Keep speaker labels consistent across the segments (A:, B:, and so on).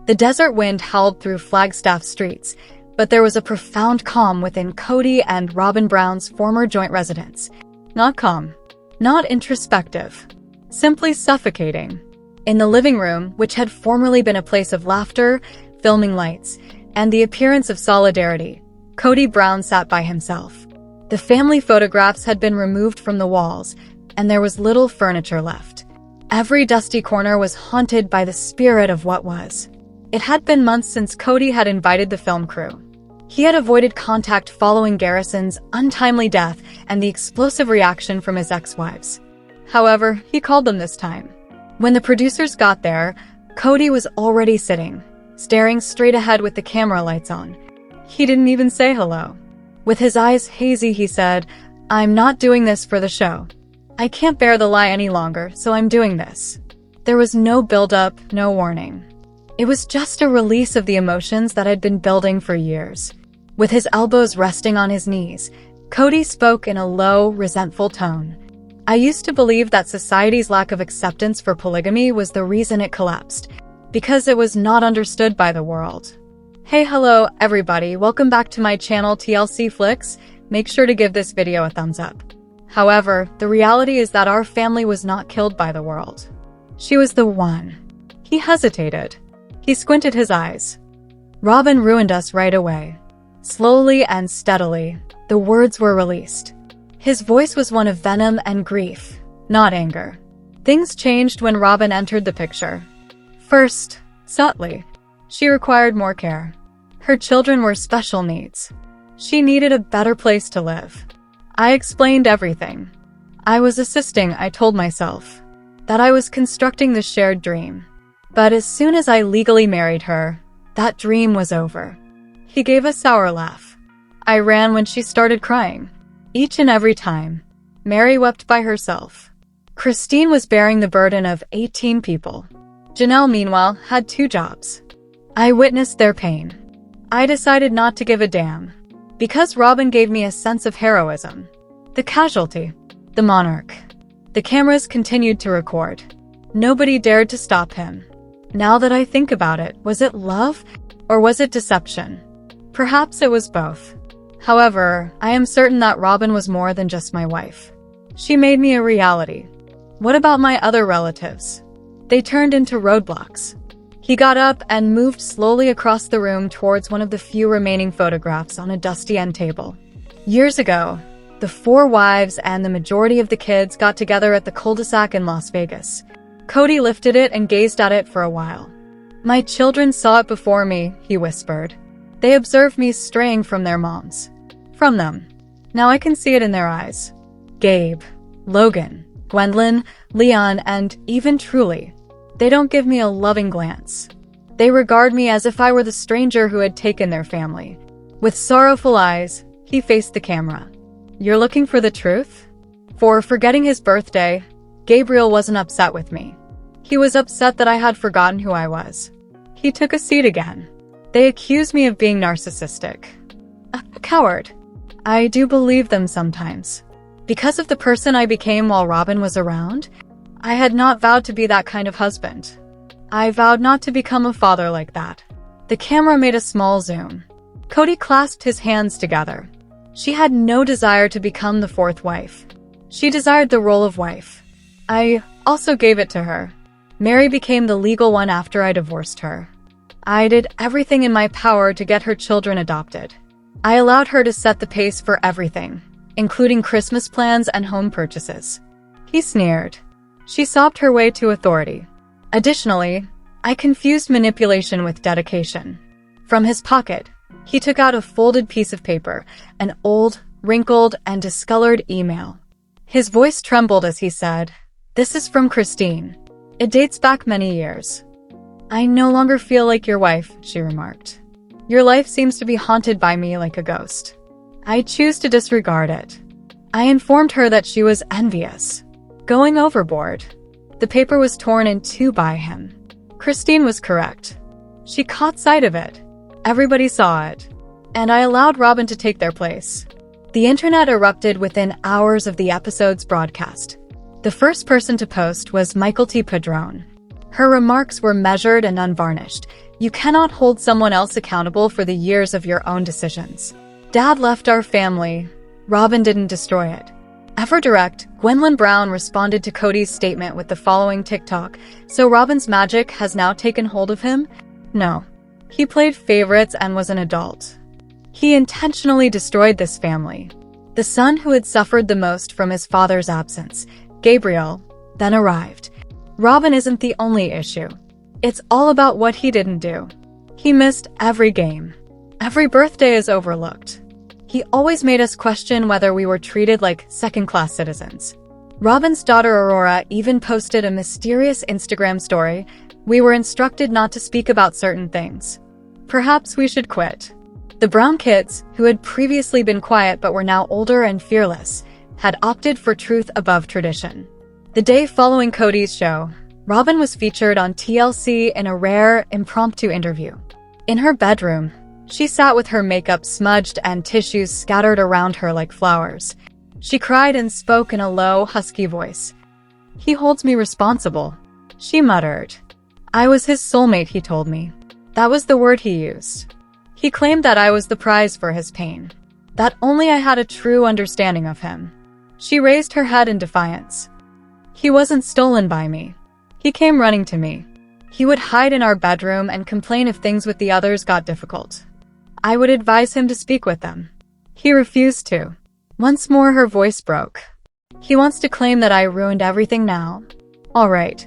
A: The desert wind howled through Flagstaff streets, but there was a profound calm within Cody and Robyn Brown's former joint residence. Not calm, not introspective, simply suffocating. In the living room, which had formerly been a place of laughter, filming lights, and the appearance of solidarity, Cody Brown sat by himself. The family photographs had been removed from the walls, and there was little furniture left. Every dusty corner was haunted by the spirit of what was. It had been months since Cody had invited the film crew. He had avoided contact following Garrison's untimely death and the explosive reaction from his ex-wives. However, he called them this time. When the producers got there, Cody was already sitting, staring straight ahead with the camera lights on. He didn't even say hello. With his eyes hazy, he said, "I'm not doing this for the show. I can't bear the lie any longer, so I'm doing this." There was no build-up, no warning. It was just a release of the emotions that had been building for years. With his elbows resting on his knees, Cody spoke in a low, resentful tone. "I used to believe that society's lack of acceptance for polygamy was the reason it collapsed, because it was not understood by the world. Hey, hello, everybody. Welcome back to my channel, TLC Flicks. Make sure to give this video a thumbs up. However, the reality is that our family was not killed by the world. She was the one." He hesitated. He squinted his eyes. "Robyn ruined us right away." Slowly and steadily, the words were released. His voice was one of venom and grief, not anger. Things changed when Robyn entered the picture. First, subtly, she required more care. Her children were special needs. She needed a better place to live. I explained everything. I was assisting, I told myself. That I was constructing the shared dream. But as soon as I legally married her, that dream was over. He gave a sour laugh. I ran when she started crying. Each and every time. Mary wept by herself. Christine was bearing the burden of 18 people. Janelle, meanwhile, had 2 jobs. I witnessed their pain. I decided not to give a damn. Because Robyn gave me a sense of heroism. The casualty. The monarch. The cameras continued to record. Nobody dared to stop him. Now that I think about it, was it love? Or was it deception? Perhaps it was both. However, I am certain that Robyn was more than just my wife. She made me a reality. What about my other relatives? They turned into roadblocks. He got up and moved slowly across the room towards one of the few remaining photographs on a dusty end table. Years ago, the 4 wives and the majority of the kids got together at the cul-de-sac in Las Vegas. Cody lifted it and gazed at it for a while. "My children saw it before me," he whispered. "They observed me straying from their moms. From them. Now I can see it in their eyes. Gabe, Logan, Gwendolyn, Leon, and even Truly. They don't give me a loving glance. They regard me as if I were the stranger who had taken their family." With sorrowful eyes, he faced the camera. "You're looking for the truth?" For forgetting his birthday, Gabriel wasn't upset with me. He was upset that I had forgotten who I was. He took a seat again. "They accuse me of being narcissistic. A coward. I do believe them sometimes. Because of the person I became while Robyn was around, I had not vowed to be that kind of husband. I vowed not to become a father like that." The camera made a small zoom. Cody clasped his hands together. She had no desire to become the 4th wife. She desired the role of wife. I also gave it to her. Mary became the legal one after I divorced her. I did everything in my power to get her children adopted. I allowed her to set the pace for everything, including Christmas plans and home purchases. He sneered. She sobbed her way to authority. Additionally, I confused manipulation with dedication. From his pocket, he took out a folded piece of paper, an old, wrinkled, and discolored email. His voice trembled as he said, "This is from Christine. It dates back many years. I no longer feel like your wife," she remarked. "Your life seems to be haunted by me like a ghost. I choose to disregard it." I informed her that she was envious. Going overboard. The paper was torn in 2 by him. Christine was correct. She caught sight of it. Everybody saw it. And I allowed Robyn to take their place. The internet erupted within hours of the episode's broadcast. The first person to post was Michael T. Padron. Her remarks were measured and unvarnished. You cannot hold someone else accountable for the years of your own decisions. Dad left our family. Robyn didn't destroy it. Ever direct, Gwendolyn Brown responded to Kody's statement with the following TikTok. So Robyn's magic has now taken hold of him? No. He played favorites and was an adult. He intentionally destroyed this family. The son who had suffered the most from his father's absence, Gabriel, then arrived. Robyn isn't the only issue. It's all about what he didn't do. He missed every game. Every birthday is overlooked. He always made us question whether we were treated like second-class citizens. Robyn's daughter Aurora even posted a mysterious Instagram story. We were instructed not to speak about certain things. Perhaps we should quit. The Brown kids, who had previously been quiet but were now older and fearless, had opted for truth above tradition. The day following Kody's show, Robyn was featured on TLC in a rare, impromptu interview. In her bedroom, she sat with her makeup smudged and tissues scattered around her like flowers. She cried and spoke in a low, husky voice. "He holds me responsible," she muttered. "I was his soulmate," he told me. That was the word he used. He claimed that I was the prize for his pain, that only I had a true understanding of him. She raised her head in defiance. He wasn't stolen by me. He came running to me. He would hide in our bedroom and complain if things with the others got difficult. I would advise him to speak with them. He refused to. Once more her voice broke. He wants to claim that I ruined everything now. All right.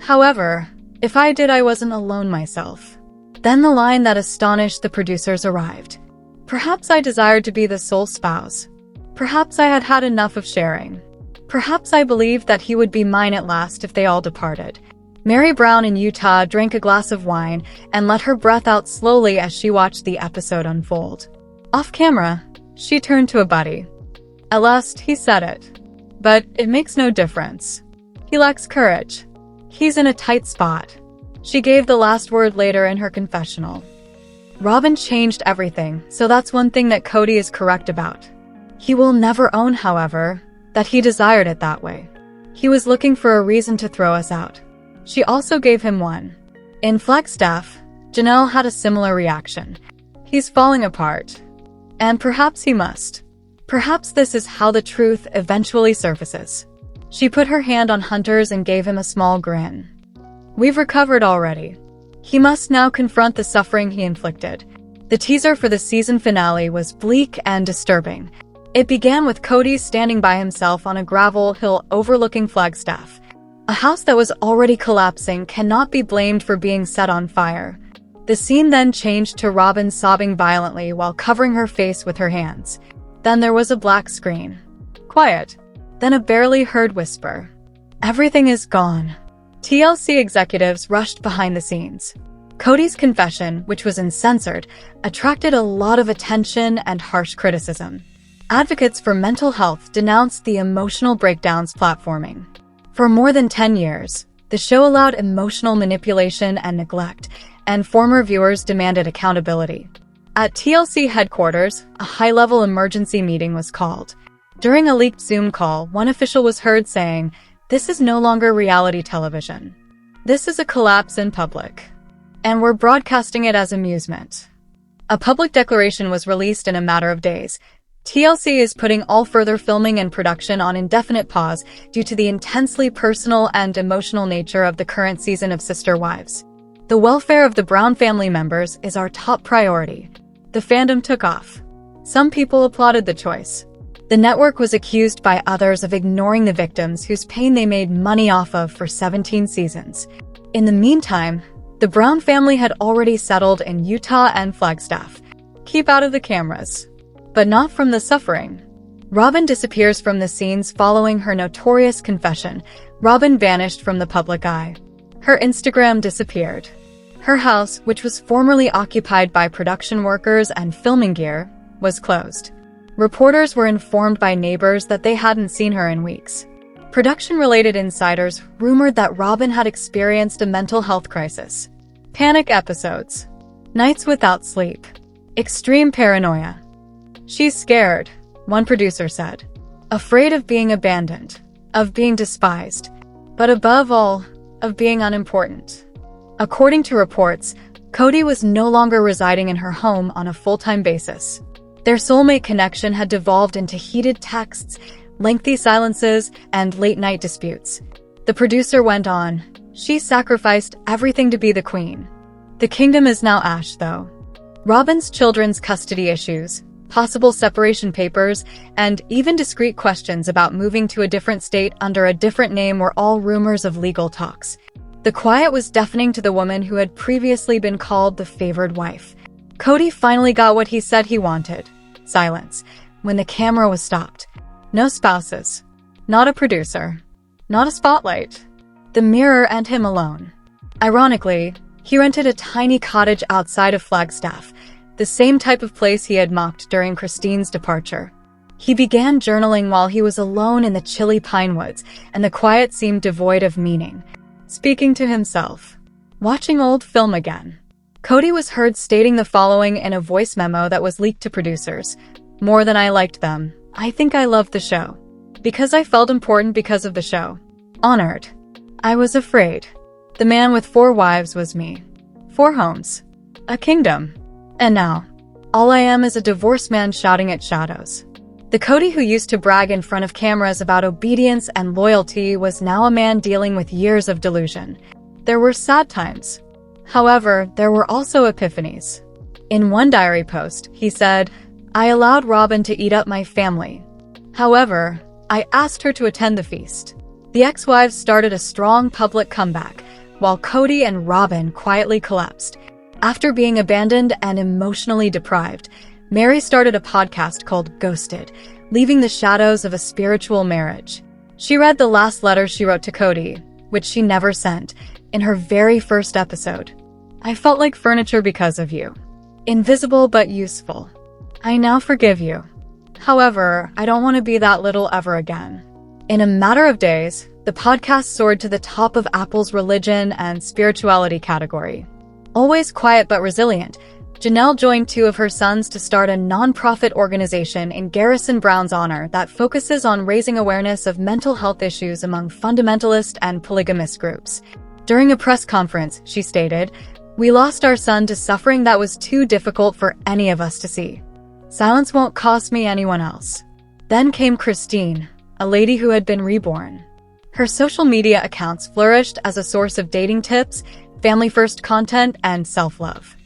A: However, if I did, I wasn't alone myself. Then the line that astonished the producers arrived. Perhaps I desired to be the sole spouse. Perhaps I had had enough of sharing. Perhaps I believed that he would be mine at last if they all departed. Mary Brown in Utah drank a glass of wine and let her breath out slowly as she watched the episode unfold. Off camera, she turned to a buddy. At last, he said it. But it makes no difference. He lacks courage. He's in a tight spot. She gave the last word later in her confessional. Robyn changed everything, so that's one thing that Kody is correct about. He will never own, however, that he desired it that way. He was looking for a reason to throw us out. She also gave him one. In Flagstaff, Janelle had a similar reaction. He's falling apart. And perhaps he must. Perhaps this is how the truth eventually surfaces. She put her hand on Hunter's and gave him a small grin. We've recovered already. He must now confront the suffering he inflicted. The teaser for the season finale was bleak and disturbing. It began with Kody standing by himself on a gravel hill overlooking Flagstaff. A house that was already collapsing cannot be blamed for being set on fire. The scene then changed to Robyn sobbing violently while covering her face with her hands. Then there was a black screen. Quiet. Then a barely heard whisper. Everything is gone. TLC executives rushed behind the scenes. Kody's confession, which was uncensored, attracted a lot of attention and harsh criticism. Advocates for mental health denounced the emotional breakdowns platforming. For more than 10 years, the show allowed emotional manipulation and neglect, and former viewers demanded accountability. At TLC headquarters, a high-level emergency meeting was called. During a leaked Zoom call, one official was heard saying, "This is no longer reality television. This is a collapse in public. And we're broadcasting it as amusement." A public declaration was released in a matter of days. TLC is putting all further filming and production on indefinite pause due to the intensely personal and emotional nature of the current season of Sister Wives. The welfare of the Brown family members is our top priority. The fandom took off. Some people applauded the choice. The network was accused by others of ignoring the victims whose pain they made money off of for 17 seasons. In the meantime, the Brown family had already settled in Utah and Flagstaff. Keep out of the cameras. But not from the suffering. Robyn disappears from the scenes following her notorious confession. Robyn vanished from the public eye. Her Instagram disappeared. Her house, which was formerly occupied by production workers and filming gear, was closed. Reporters were informed by neighbors that they hadn't seen her in weeks. Production-related insiders rumored that Robyn had experienced a mental health crisis. Panic episodes. Nights without sleep. Extreme paranoia. "She's scared," one producer said. "Afraid of being abandoned. Of being despised. But above all, of being unimportant. According to reports, Kody was no longer residing in her home on a full-time basis. Their soulmate connection had devolved into heated texts, lengthy silences, and late-night disputes. The producer went on, "She sacrificed everything to be the queen." The kingdom is now ash, though. Robyn's children's custody issues, possible separation papers, and even discreet questions about moving to a different state under a different name were all rumors of legal talks. The quiet was deafening to the woman who had previously been called the favored wife. Kody finally got what he said he wanted. Silence. When the camera was stopped. No spouses. Not a producer. Not a spotlight. The mirror and him alone. Ironically, he rented a tiny cottage outside of Flagstaff, the same type of place he had mocked during Christine's departure. He began journaling while he was alone in the chilly pine woods, and the quiet seemed devoid of meaning. Speaking to himself. Watching old film again. Kody was heard stating the following in a voice memo that was leaked to producers. "More than I liked them, I think I loved the show. Because I felt important because of the show. Honored. I was afraid. The man with 4 wives was me. 4 homes. A kingdom. And now, all I am is a divorced man shouting at shadows." The Kody who used to brag in front of cameras about obedience and loyalty was now a man dealing with years of delusion. There were sad times. However, there were also epiphanies. In one diary post, he said, "I allowed Robyn to eat up my family. However, I asked her to attend the feast." The ex-wives started a strong public comeback, while Kody and Robyn quietly collapsed. After being abandoned and emotionally deprived, Mary started a podcast called Ghosted, leaving the shadows of a spiritual marriage. She read the last letter she wrote to Kody, which she never sent, in her very first episode. "I felt like furniture because of you. Invisible but useful. I now forgive you. However, I don't want to be that little ever again." In a matter of days, the podcast soared to the top of Apple's religion and spirituality category. Always quiet but resilient, Janelle joined 2 of her sons to start a non-profit organization in Garrison Brown's honor that focuses on raising awareness of mental health issues among fundamentalist and polygamist groups. During a press conference, she stated, "We lost our son to suffering that was too difficult for any of us to see. Silence won't cost me anyone else." Then came Christine, a lady who had been reborn. Her social media accounts flourished as a source of dating tips, family-first content, and self-love.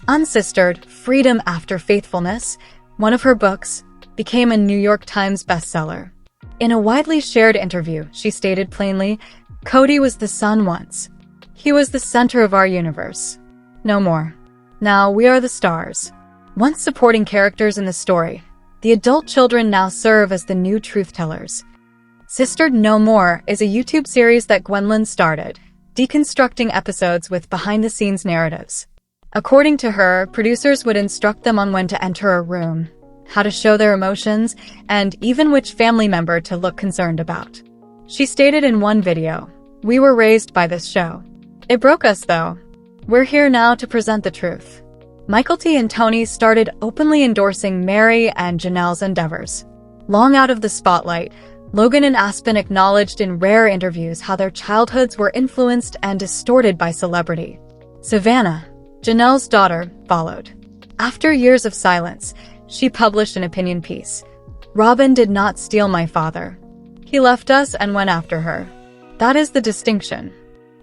A: Unsistered, Freedom After Faithfulness, one of her books, became a New York Times bestseller. In a widely shared interview, she stated plainly, "Kody was the sun once. He was the center of our universe. No more. Now we are the stars." Once supporting characters in the story, the adult children now serve as the new truth-tellers. Sistered No More is a YouTube series that Gwendolyn started, deconstructing episodes with behind-the-scenes narratives. According to her, producers would instruct them on when to enter a room, how to show their emotions, and even which family member to look concerned about. She stated in one video, "We were raised by this show. It broke us, though. We're here now to present the truth." Michael T. and Tony started openly endorsing Mary and Janelle's endeavors. Long out of the spotlight, Logan and Aspen acknowledged in rare interviews how their childhoods were influenced and distorted by celebrity. Savannah, Janelle's daughter, followed. After years of silence, she published an opinion piece. "Robyn did not steal my father. He left us and went after her. That is the distinction.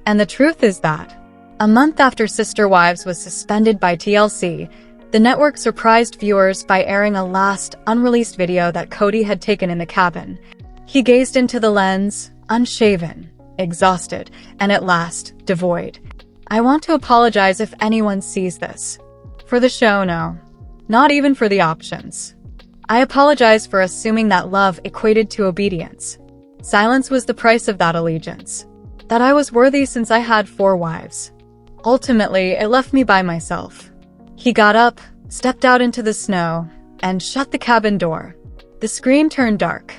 A: And the truth is that." A month after Sister Wives was suspended by TLC, the network surprised viewers by airing a last, unreleased video that Kody had taken in the cabin. He gazed into the lens, unshaven, exhausted, and at last, devoid. "I want to apologize if anyone sees this. For the show, no. Not even for the options. I apologize for assuming that love equated to obedience. Silence was the price of that allegiance. That I was worthy since I had 4 wives. Ultimately, it left me by myself." He got up, stepped out into the snow, and shut the cabin door. The screen turned dark.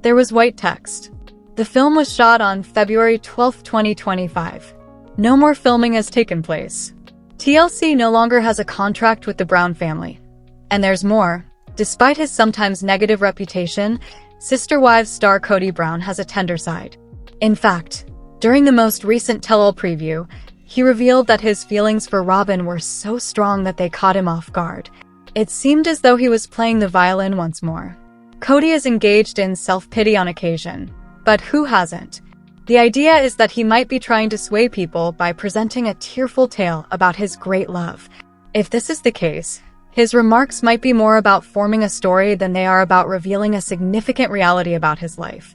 A: There was white text. The film was shot on February 12, 2025. No more filming has taken place. TLC no longer has a contract with the Brown family. And there's more. Despite his sometimes negative reputation, Sister Wives star Kody Brown has a tender side. In fact, During the most recent tell-all preview, he revealed that his feelings for Robyn were so strong that they caught him off guard. It seemed as though he was playing the violin once more. Kody is engaged in self-pity on occasion, but who hasn't? The idea is that he might be trying to sway people by presenting a tearful tale about his great love. If this is the case, his remarks might be more about forming a story than they are about revealing a significant reality about his life.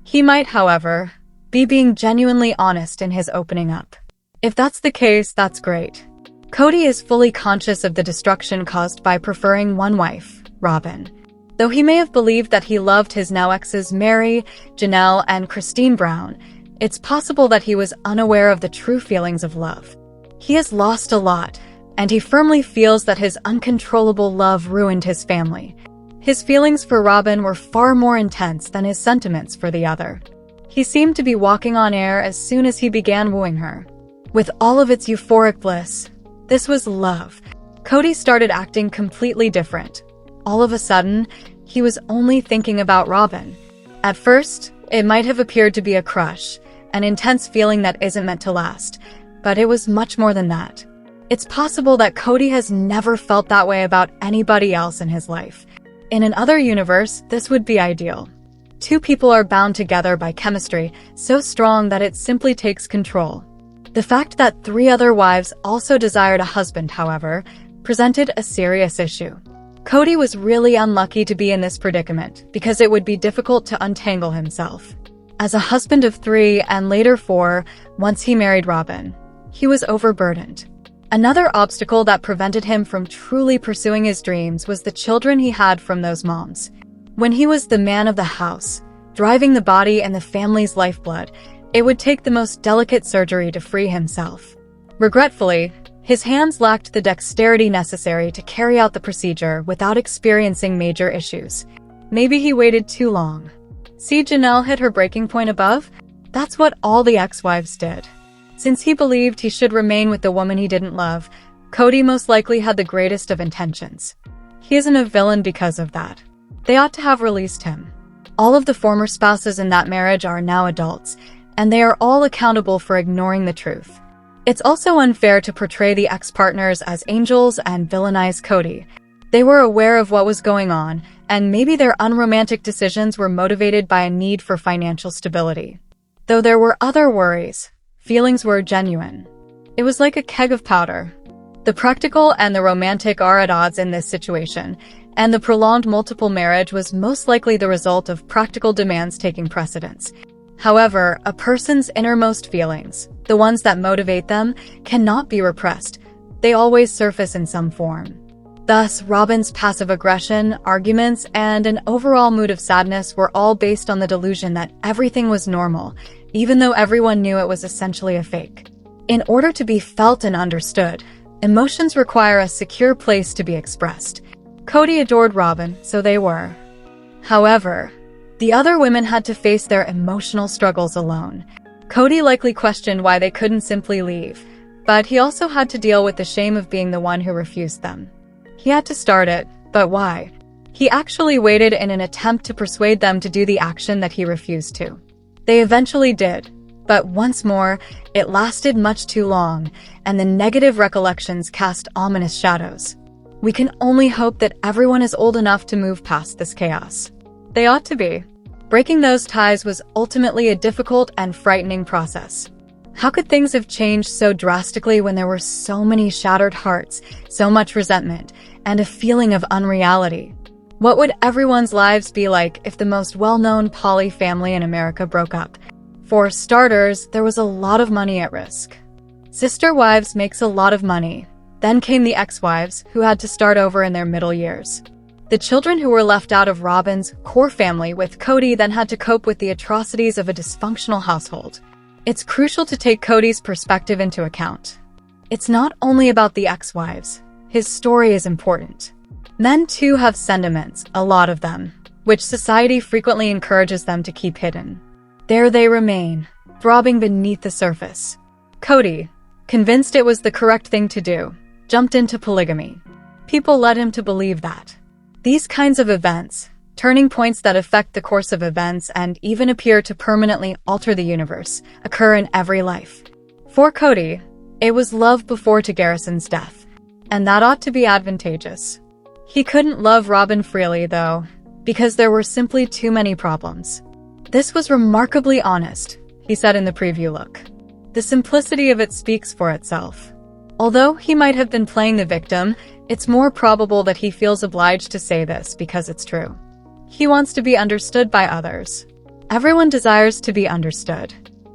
A: He might, however, be being genuinely honest in his opening up. If that's the case, that's great. Kody is fully conscious of the destruction caused by preferring one wife, Robyn. Though he may have believed that he loved his now exes Mary, Janelle, and Christine Brown, it's possible that he was unaware of the true feelings of love. He has lost a lot, and he firmly feels that his uncontrollable love ruined his family. His feelings for Robyn were far more intense than his sentiments for the other. He seemed to be walking on air as soon as he began wooing her. With all of its euphoric bliss, this was love. Kody started acting completely different. All of a sudden, he was only thinking about Robyn. At first, it might have appeared to be a crush, an intense feeling that isn't meant to last, but it was much more than that. It's possible that Kody has never felt that way about anybody else in his life. In another universe, this would be ideal. Two people are bound together by chemistry so strong that it simply takes control. The fact that 3 other wives also desired a husband, however, presented a serious issue. Kody was really unlucky to be in this predicament because it would be difficult to untangle himself. As a husband of 3 and later 4, once he married Robyn, he was overburdened. Another obstacle that prevented him from truly pursuing his dreams was the children he had from those moms. When he was the man of the house, driving the body and the family's lifeblood, it would take the most delicate surgery to free himself. Regretfully, his hands lacked the dexterity necessary to carry out the procedure without experiencing major issues. Maybe he waited too long. See Janelle hit her breaking point above? That's what all the ex-wives did. Since he believed he should remain with the woman he didn't love, Kody most likely had the greatest of intentions. He isn't a villain because of that. They ought to have released him. All of the former spouses in that marriage are now adults, and they are all accountable for ignoring the truth. It's also unfair to portray the ex-partners as angels and villainize Kody. They were aware of what was going on, and maybe their unromantic decisions were motivated by a need for financial stability. Though there were other worries, feelings were genuine. It was like a keg of powder. The practical and the romantic are at odds in this situation, and the prolonged multiple marriage was most likely the result of practical demands taking precedence. However, a person's innermost feelings, the ones that motivate them, cannot be repressed. They always surface in some form. Thus, Robyn's passive aggression, arguments, and an overall mood of sadness were all based on the delusion that everything was normal, even though everyone knew it was essentially a fake. In order to be felt and understood, emotions require a secure place to be expressed. Kody adored Robyn, so they were. However, the other women had to face their emotional struggles alone. Kody likely questioned why they couldn't simply leave, but he also had to deal with the shame of being the one who refused them. He had to start it, but why? He actually waited in an attempt to persuade them to do the action that he refused to. They eventually did, but once more, it lasted much too long, and the negative recollections cast ominous shadows. We can only hope that everyone is old enough to move past this chaos. They ought to be. Breaking those ties was ultimately a difficult and frightening process. How could things have changed so drastically when there were so many shattered hearts, so much resentment, and a feeling of unreality? What would everyone's lives be like if the most well-known poly family in America broke up? For starters, there was a lot of money at risk. Sister wives makes a lot of money. Then came the ex-wives, who had to start over in their middle years. The children who were left out of Robyn's core family with Kody then had to cope with the atrocities of a dysfunctional household. It's crucial to take Kody's perspective into account. It's not only about the ex-wives. His story is important. Men too have sentiments, a lot of them, which society frequently encourages them to keep hidden. There they remain, throbbing beneath the surface. Kody, convinced it was the correct thing to do, jumped into polygamy. People led him to believe that. These kinds of events, Turning points that affect the course of events and even appear to permanently alter the universe occur in every life. For Kody, it was love before Garrison's death, and that ought to be advantageous. He couldn't love Robyn freely, though, because there were simply too many problems. This was remarkably honest, he said in the preview look. The simplicity of it speaks for itself. Although he might have been playing the victim, it's more probable that he feels obliged to say this because it's true. He wants to be understood by others. Everyone desires to be understood.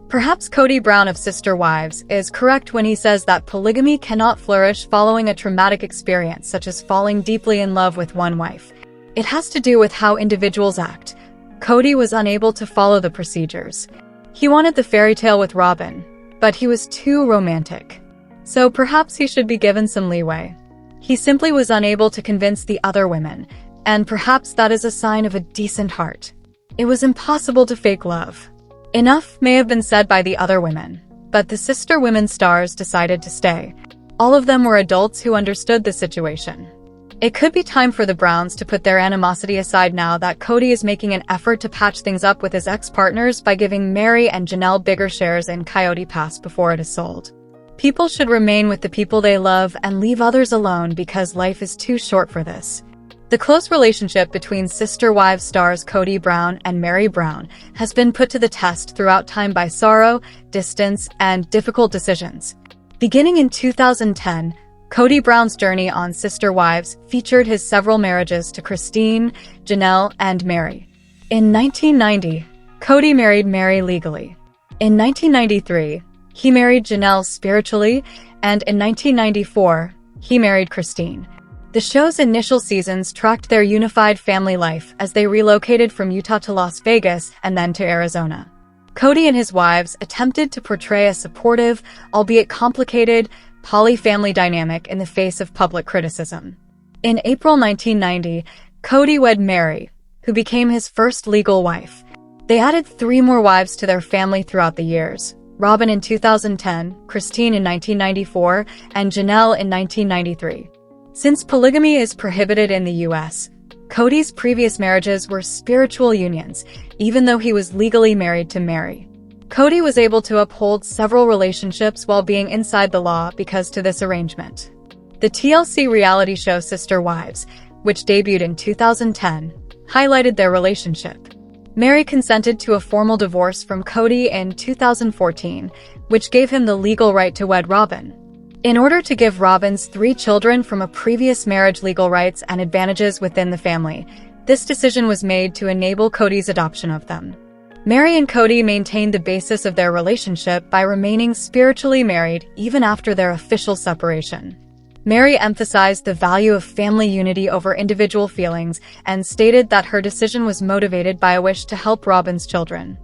A: Perhaps Kody Brown of Sister Wives is correct when he says that polygamy cannot flourish following a traumatic experience such as falling deeply in love with one wife. It has to do with how individuals act. Kody was unable to follow the procedures. He wanted the fairy tale with Robyn, but he was too romantic. So perhaps he should be given some leeway. He simply was unable to convince the other women, and perhaps that is a sign of a decent heart. It was impossible to fake love. Enough may have been said by the other women, but the sister women stars decided to stay. All of them were adults who understood the situation. It could be time for the Browns to put their animosity aside now that Kody is making an effort to patch things up with his ex-partners by giving Meri and Janelle bigger shares in Coyote Pass before it is sold. People should remain with the people they love and leave others alone because life is too short for this. The close relationship between Sister Wives stars Kody Brown and Meri Brown has been put to the test throughout time by sorrow, distance, and difficult decisions. Beginning in 2010, Kody Brown's journey on Sister Wives featured his several marriages to Christine, Janelle, and Meri. In 1990, Kody married Meri legally. In 1993, he married Janelle spiritually, and in 1994, he married Christine. The show's initial seasons tracked their unified family life as they relocated from Utah to Las Vegas and then to Arizona. Kody and his wives attempted to portray a supportive, albeit complicated, poly-family dynamic in the face of public criticism. In April 1990, Kody wed Meri, who became his first legal wife. They added 3 more wives to their family throughout the years: Robyn in 2010, Christine in 1994, and Janelle in 1993. Since polygamy is prohibited in the US, Kody's previous marriages were spiritual unions, even though he was legally married to Meri. Kody was able to uphold several relationships while being inside the law because to this arrangement. The TLC reality show Sister Wives, which debuted in 2010, highlighted their relationship. Meri consented to a formal divorce from Kody in 2014, which gave him the legal right to wed Robyn. In order to give Robyn's 3 children from a previous marriage legal rights and advantages within the family, this decision was made to enable Kody's adoption of them. Meri and Kody maintained the basis of their relationship by remaining spiritually married even after their official separation. Meri emphasized the value of family unity over individual feelings and stated that her decision was motivated by a wish to help Robyn's children.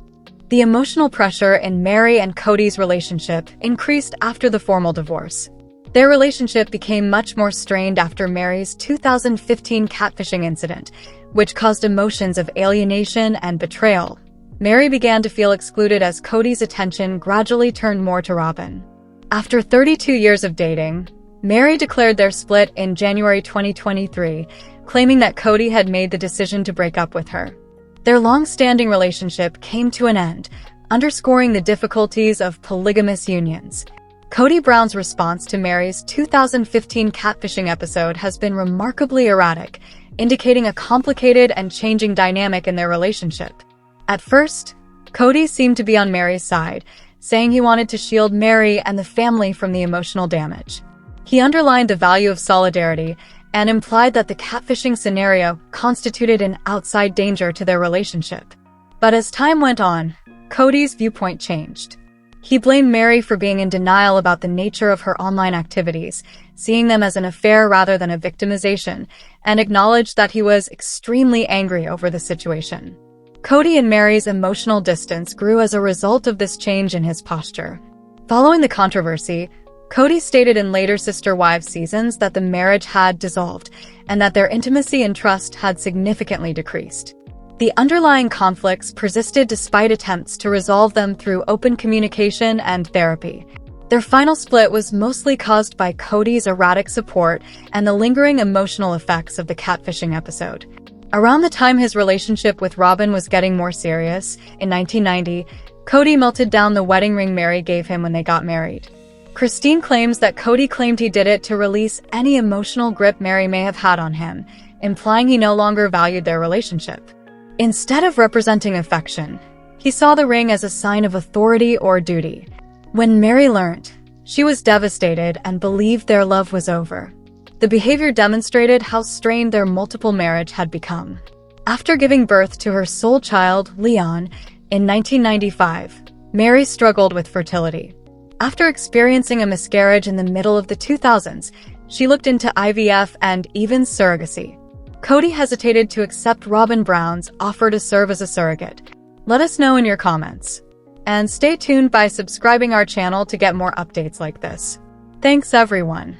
A: The emotional pressure in Meri and Kody's relationship increased after the formal divorce. Their relationship became much more strained after Meri's 2015 catfishing incident, which caused emotions of alienation and betrayal. Meri began to feel excluded as Kody's attention gradually turned more to Robyn. After 32 years of dating, Meri declared their split in January 2023, claiming that Kody had made the decision to break up with her. Their long-standing relationship came to an end, underscoring the difficulties of polygamous unions. Kody Brown's response to Meri's 2015 catfishing episode has been remarkably erratic, indicating a complicated and changing dynamic in their relationship. At first, Kody seemed to be on Meri's side, saying he wanted to shield Meri and the family from the emotional damage. He underlined the value of solidarity and implied that the catfishing scenario constituted an outside danger to their relationship. But as time went on, Kody's viewpoint changed. He blamed Meri for being in denial about the nature of her online activities, seeing them as an affair rather than a victimization, and acknowledged that he was extremely angry over the situation. Kody and Meri's emotional distance grew as a result of this change in his posture. Following the controversy, Kody stated in later Sister Wives seasons that the marriage had dissolved and that their intimacy and trust had significantly decreased. The underlying conflicts persisted despite attempts to resolve them through open communication and therapy. Their final split was mostly caused by Kody's erratic support and the lingering emotional effects of the catfishing episode. Around the time his relationship with Robyn was getting more serious, in 1990, Kody melted down the wedding ring Meri gave him when they got married. Christine claims that Kody claimed he did it to release any emotional grip Meri may have had on him, implying he no longer valued their relationship. Instead of representing affection, he saw the ring as a sign of authority or duty. When Meri learned, she was devastated and believed their love was over. The behavior demonstrated how strained their multiple marriage had become. After giving birth to her sole child, Leon, in 1995, Meri struggled with fertility. After experiencing a miscarriage in the middle of the 2000s, she looked into IVF and even surrogacy. Kody hesitated to accept Robyn Brown's offer to serve as a surrogate. Let us know in your comments. And stay tuned by subscribing our channel to get more updates like this. Thanks everyone.